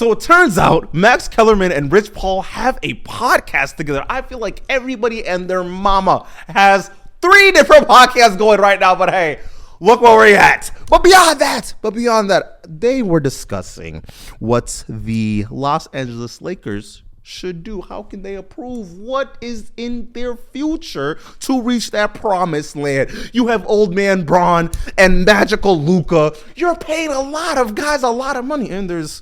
So it turns out Max Kellerman and Rich Paul have a podcast together. I feel like everybody and their mama has 3 different podcasts going right now, but hey, look where we're at. But beyond that, they were discussing what the Los Angeles Lakers should do. How can they improve? What is in their future to reach that promised land? You have old man Braun and magical Luka. You're paying a lot of guys a lot of money, and there's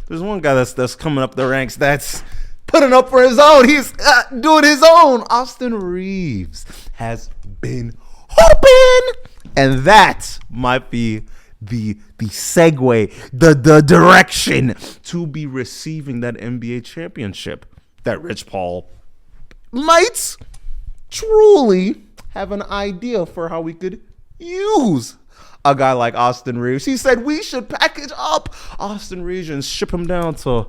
one guy that's coming up the ranks that's putting up for his own. He's doing his own. Austin Reeves has been hoping, and that might be the segue, the direction to be receiving that NBA championship that Rich Paul might truly have an idea for how we could use a guy like Austin Reeves. He said we should package up Austin Reeves and ship him down to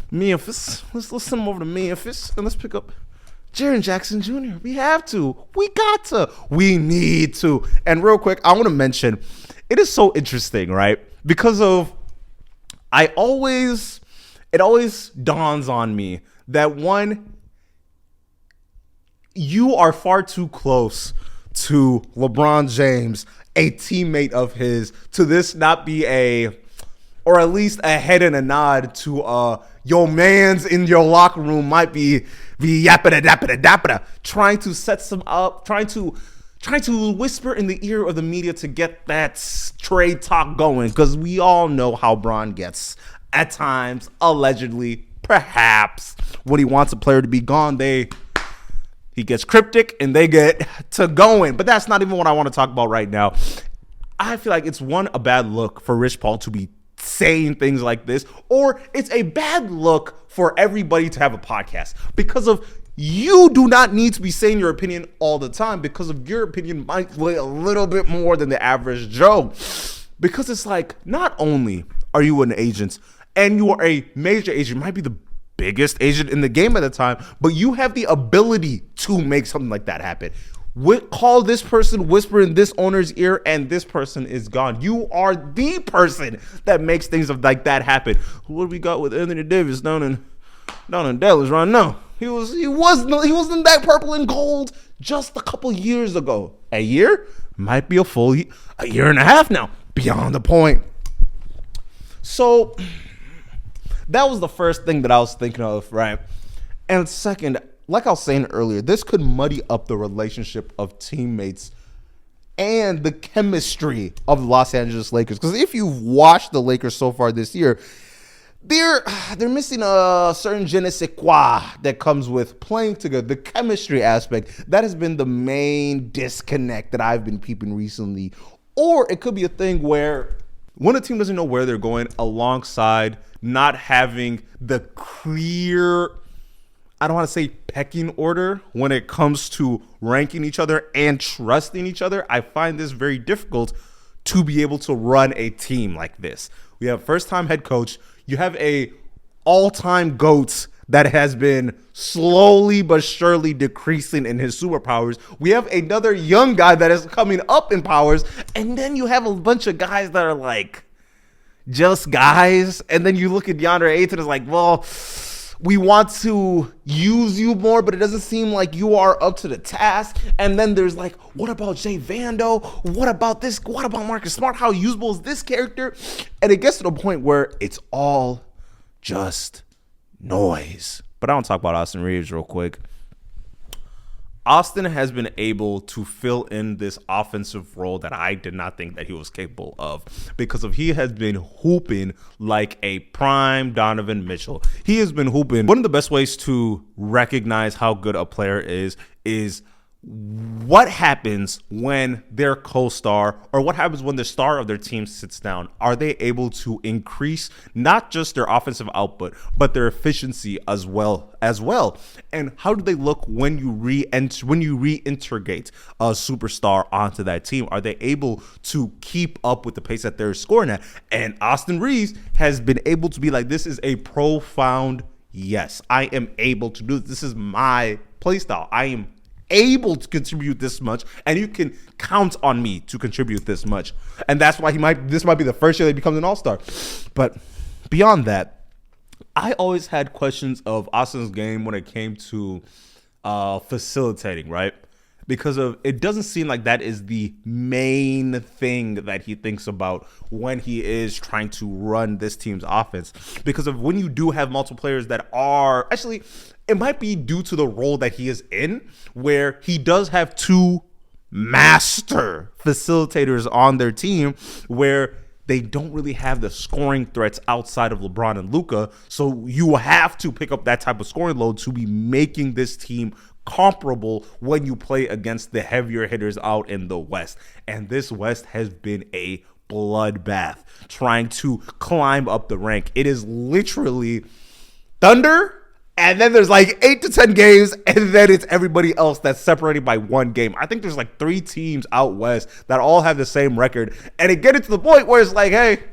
Memphis. Let's send him over to Memphis and let's pick up Jaren Jackson Jr. We have to. We got to. We need to. And real quick, I want to mention, it is so interesting, right? Because of, it always dawns on me that one, you are far too close to LeBron James, a teammate of his, to this not be or at least a head and a nod to your mans in your locker room might be yappida dappida dappida, trying to set some up, trying to whisper in the ear of the media to get that trade talk going, because we all know how Bron gets at times, allegedly, perhaps, when he wants a player to be gone, he gets cryptic and they get to going. But that's not even what I want to talk about right now. I feel like it's a bad look for Rich Paul to be saying things like this, or it's a bad look for everybody to have a podcast, because of you do not need to be saying your opinion all the time, because of your opinion might weigh a little bit more than the average Joe. Because it's like, not only are you an agent and you are a major agent, might be the biggest agent in the game at the time, but you have the ability to make something like that happen. Call this person, whisper in this owner's ear, and this person is gone. You are the person that makes things like that happen. What do we got with Anthony Davis down in Dallas right now? He wasn't that purple and gold just a couple years ago. A year? Might be a year and a half now. Beyond the point. So that was the first thing that I was thinking of, right? And second, like I was saying earlier, this could muddy up the relationship of teammates and the chemistry of the Los Angeles Lakers. Because if you've watched the Lakers so far this year, they're missing a certain je ne sais quoi that comes with playing together. The chemistry aspect, that has been the main disconnect that I've been peeping recently. Or it could be a thing where when a team doesn't know where they're going, alongside not having the clear, I don't want to say pecking order when it comes to ranking each other and trusting each other, I find this very difficult to be able to run a team like this. We have first-time head coach. You have a all-time GOAT that has been slowly but surely decreasing in his superpowers. We have another young guy that is coming up in powers. And then you have a bunch of guys that are like just guys. And then you look at DeAndre Ayton, it's like, well, we want to use you more, but it doesn't seem like you are up to the task. And then there's like, what about Jay Vando? What about this? What about Marcus Smart? How usable is this character? And it gets to the point where it's all just noise. But I want to talk about Austin Reeves real quick. Austin has been able to fill in this offensive role that I did not think that he was capable of, because he has been hooping like a prime Donovan Mitchell. He has been hooping. One of the best ways to recognize how good a player is what happens when their co-star, or what happens when the star of their team sits down. Are they able to increase not just their offensive output, but their efficiency as well? And how do they look when you reintegrate a superstar onto that team? Are they able to keep up with the pace that they're scoring at? And Austin Reeves has been able to be like, this is a profound yes. I am able to do this. This is my play style. I am able to contribute this much, and you can count on me to contribute this much. And that's why this might be the first year that he becomes an all-star. But beyond that, I always had questions of Austin's game when it came to facilitating, right? Because of it doesn't seem like that is the main thing that he thinks about when he is trying to run this team's offense. Because of when you do have multiple players that are actually, it might be due to the role that he is in, where he does have two master facilitators on their team, where they don't really have the scoring threats outside of LeBron and Luka. So you have to pick up that type of scoring load to be making this team comparable when you play against the heavier hitters out in the West. And this West has been a bloodbath trying to climb up the rank. It is literally Thunder, and then there's like 8 to 10 games, and then it's everybody else that's separated by one game. I think there's like 3 teams out West that all have the same record. And it gets to the point where it's like, hey,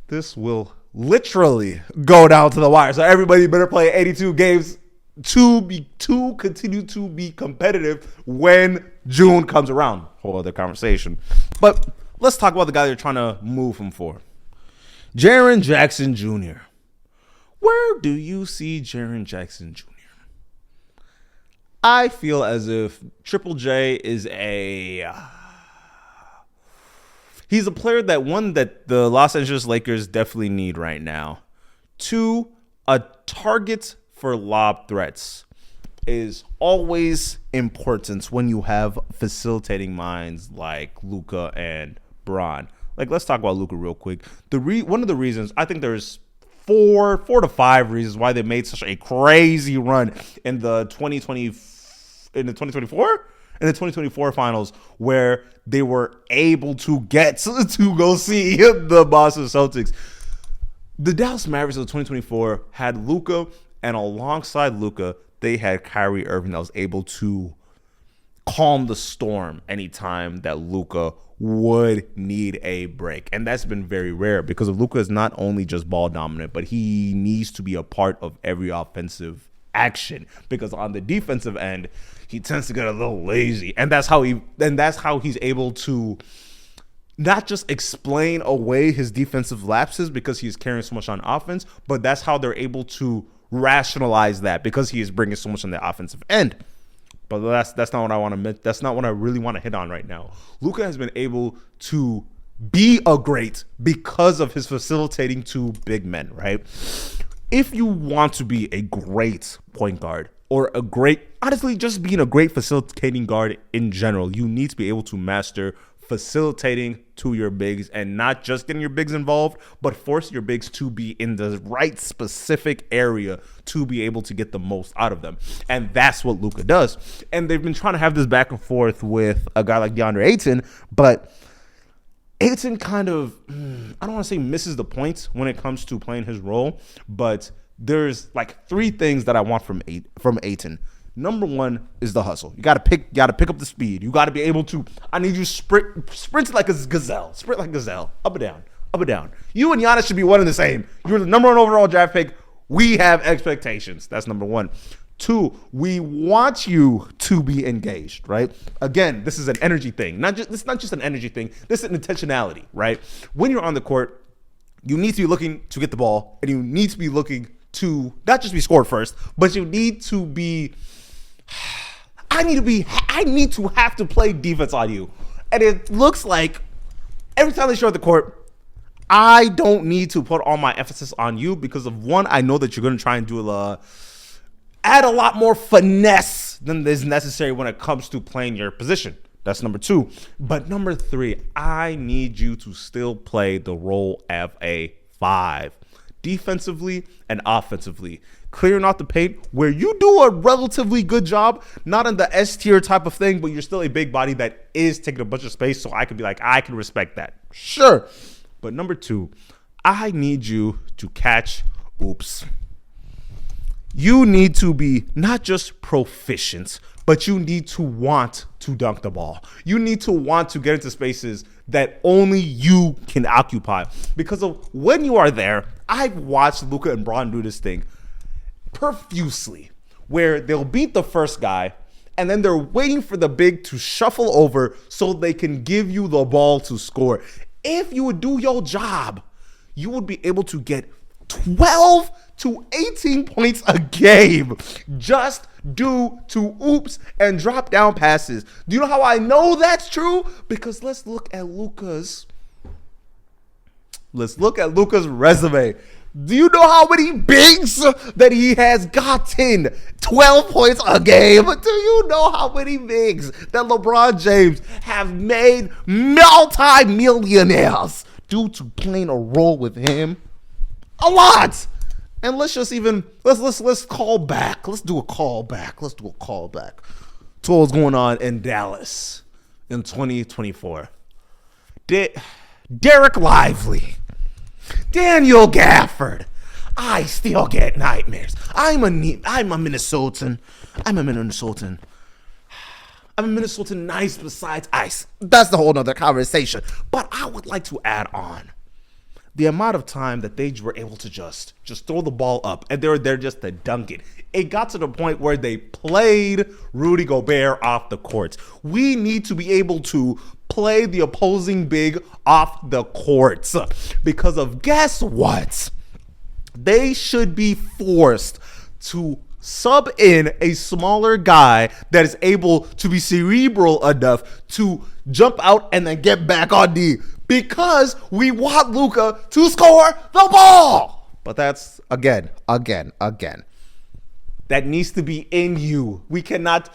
this will literally go down to the wire. So everybody better play 82 games to continue to be competitive when June comes around. Whole other conversation. But let's talk about the guy they're trying to move him for. Jaren Jackson Jr. Where do you see Jaren Jackson Jr.? I feel as if Triple J is he's a player that, one, that the Los Angeles Lakers definitely need right now. 2, a target for lob threats is always important when you have facilitating minds like Luka and Bron. Like, let's talk about Luka real quick. One of the reasons, I think there's four to five reasons why they made such a crazy run in the 2024 finals, where they were able to get to go see the Boston Celtics. The Dallas Mavericks of 2024 had Luka, and alongside Luka, they had Kyrie Irving that was able to calm the storm anytime that Luka would need a break. And that's been very rare because of Luka is not only just ball dominant, but he needs to be a part of every offensive action, because on the defensive end, he tends to get a little lazy. And that's how he's able to not just explain away his defensive lapses because he's carrying so much on offense, but that's how they're able to rationalize that because he is bringing so much on the offensive end. But that's not what I want to. That's not what I really want to hit on right now. Luka has been able to be a great because of his facilitating to big men, right? If you want to be a great point guard or honestly, just being a great facilitating guard in general, you need to be able to master facilitating to your bigs, and not just getting your bigs involved, but force your bigs to be in the right specific area to be able to get the most out of them. And that's what Luka does. And they've been trying to have this back and forth with a guy like DeAndre Ayton, but Ayton kind of, I don't want to say misses the point when it comes to playing his role, but there's like 3 things that I want from Ayton. Number 1 is the hustle. You gotta pick up the speed. You gotta be able to. I need you sprint like a gazelle. Sprint like a gazelle. Up and down. Up and down. You and Giannis should be one and the same. You're the number 1 overall draft pick. We have expectations. That's number 1. 2, we want you to be engaged, right? Again, this is an energy thing. It's not just an energy thing. This is an intentionality, right? When you're on the court, you need to be looking to get the ball, and you need to be looking to not just be scored first, but you need to be. I need to have to play defense on you. And it looks like every time they show up the court, I don't need to put all my emphasis on you because of 1, I know that you're going to try and add a lot more finesse than is necessary when it comes to playing your position. That's number 2. But number 3, I need you to still play the role of a 5. Defensively and offensively, clearing out the paint, where you do a relatively good job, not in the S tier type of thing, but you're still a big body that is taking a bunch of space, so I can be like, I can respect that. Sure. But number 2, I need you to catch oops. You need to be not just proficient, but you need to want to dunk the ball. You need to want to get into spaces that only you can occupy. Because of when you are there, I've watched Luka and Bron do this thing profusely, where they'll beat the first guy, and then they're waiting for the big to shuffle over so they can give you the ball to score. If you would do your job, you would be able to get 12 to 18 points a game just due to oops and drop down passes. Do you know how I know that's true? Because let's look at Luka's resume. Do you know how many bigs that he has gotten? 12 points a game. Do you know how many bigs that LeBron James have made multi-millionaires due to playing a role with him? A lot. And let's call back. Let's do a call back to what was going on in Dallas in 2024. Derek Lively, Daniel Gafford. I still get nightmares. I'm a Minnesotan. I'm a Minnesotan nice besides ice. That's the whole nother conversation. But I would like to add on the amount of time that they were able to just throw the ball up and they were there just to dunk it. It got to the point where they played Rudy Gobert off the court. We need to be able to play the opposing big off the courts because of, guess what? They should be forced to sub in a smaller guy that is able to be cerebral enough to jump out and then get back on D, because we want Luka to score the ball. But that's again. That needs to be in you. We can't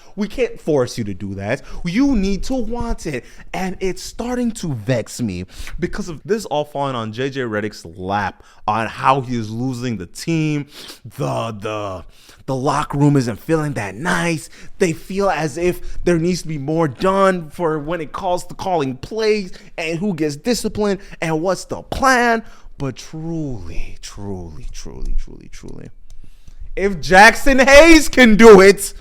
force you to do that. You need to want it. And it's starting to vex me because of this all falling on JJ Redick's lap on how he is losing the team. The locker room isn't feeling that nice. They feel as if there needs to be more done for when it calls to calling plays and who gets disciplined and what's the plan. But truly, if Jackson Hayes can do it,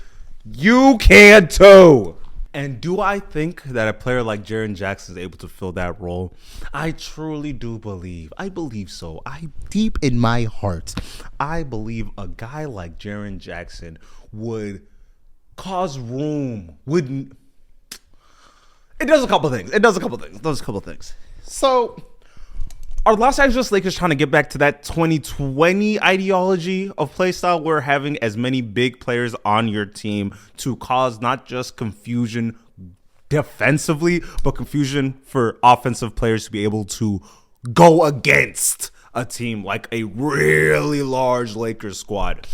you can too. And do I think that a player like Jaren Jackson is able to fill that role? I truly do believe. I believe so. Deep in my heart, I believe a guy like Jaren Jackson would cause room. It does a couple things. So, are Los Angeles Lakers trying to get back to that 2020 ideology of play style where having as many big players on your team to cause not just confusion defensively, but confusion for offensive players to be able to go against a team like a really large Lakers squad?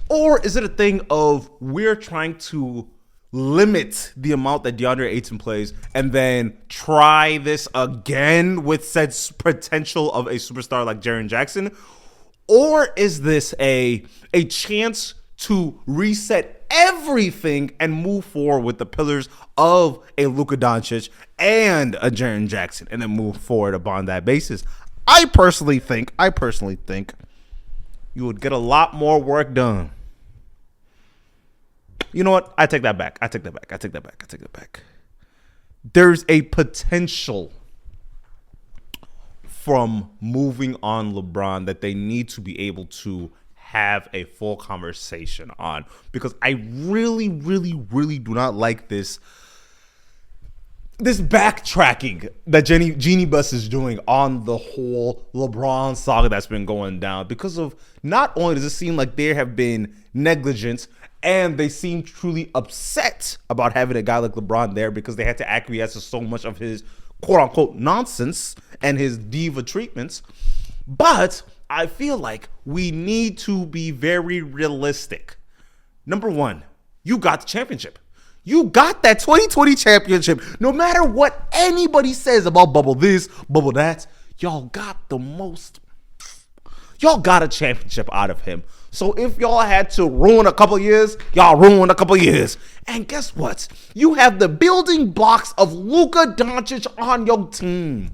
Or is it a thing of we're trying to limit the amount that DeAndre Ayton plays and then try this again with said potential of a superstar like Jaren Jackson? Or is this a chance to reset everything and move forward with the pillars of a Luka Doncic and a Jaren Jackson and then move forward upon that basis? I personally think you would get a lot more work done. You know what? I take that back. There's a potential from moving on LeBron that they need to be able to have a full conversation on, because I really do not like this backtracking that Jeannie Buss is doing on the whole LeBron saga that's been going down, because of not only does it seem like there have been negligence, and they seem truly upset about having a guy like LeBron there because they had to acquiesce to so much of his quote-unquote nonsense and his diva treatments. But I feel like we need to be very realistic. Number one, you got the championship. You got that 2020 championship. No matter what anybody says about bubble this, bubble that, y'all got a championship out of him. So if y'all had to ruin a couple years, y'all ruined a couple years. And guess what? You have the building blocks of Luka Doncic on your team.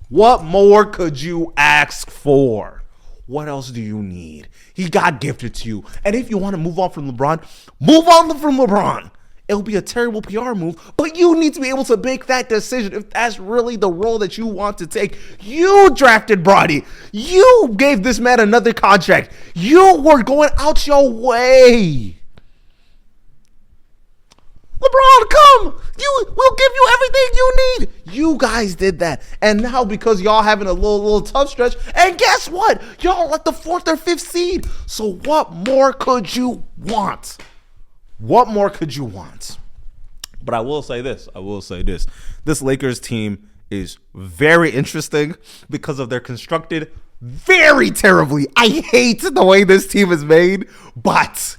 What more could you ask for? What else do you need? He got gifted to you. And if you want to move on from LeBron, move on from LeBron. It'll be a terrible PR move, but you need to be able to make that decision if that's really the role that you want to take. You drafted Bronny. You gave this man another contract. You were going out your way. LeBron, come. We'll give you everything you need. You guys did that. And now because y'all having a little tough stretch, and guess what? Y'all at the 4th or 5th seed. So what more could you want? What more could you want? But I will say this. This Lakers team is very interesting because of their constructed very terribly. I hate the way this team is made, but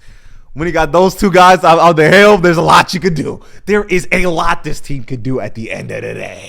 when you got those two guys out the helm, there's a lot you could do. There is a lot this team could do at the end of the day.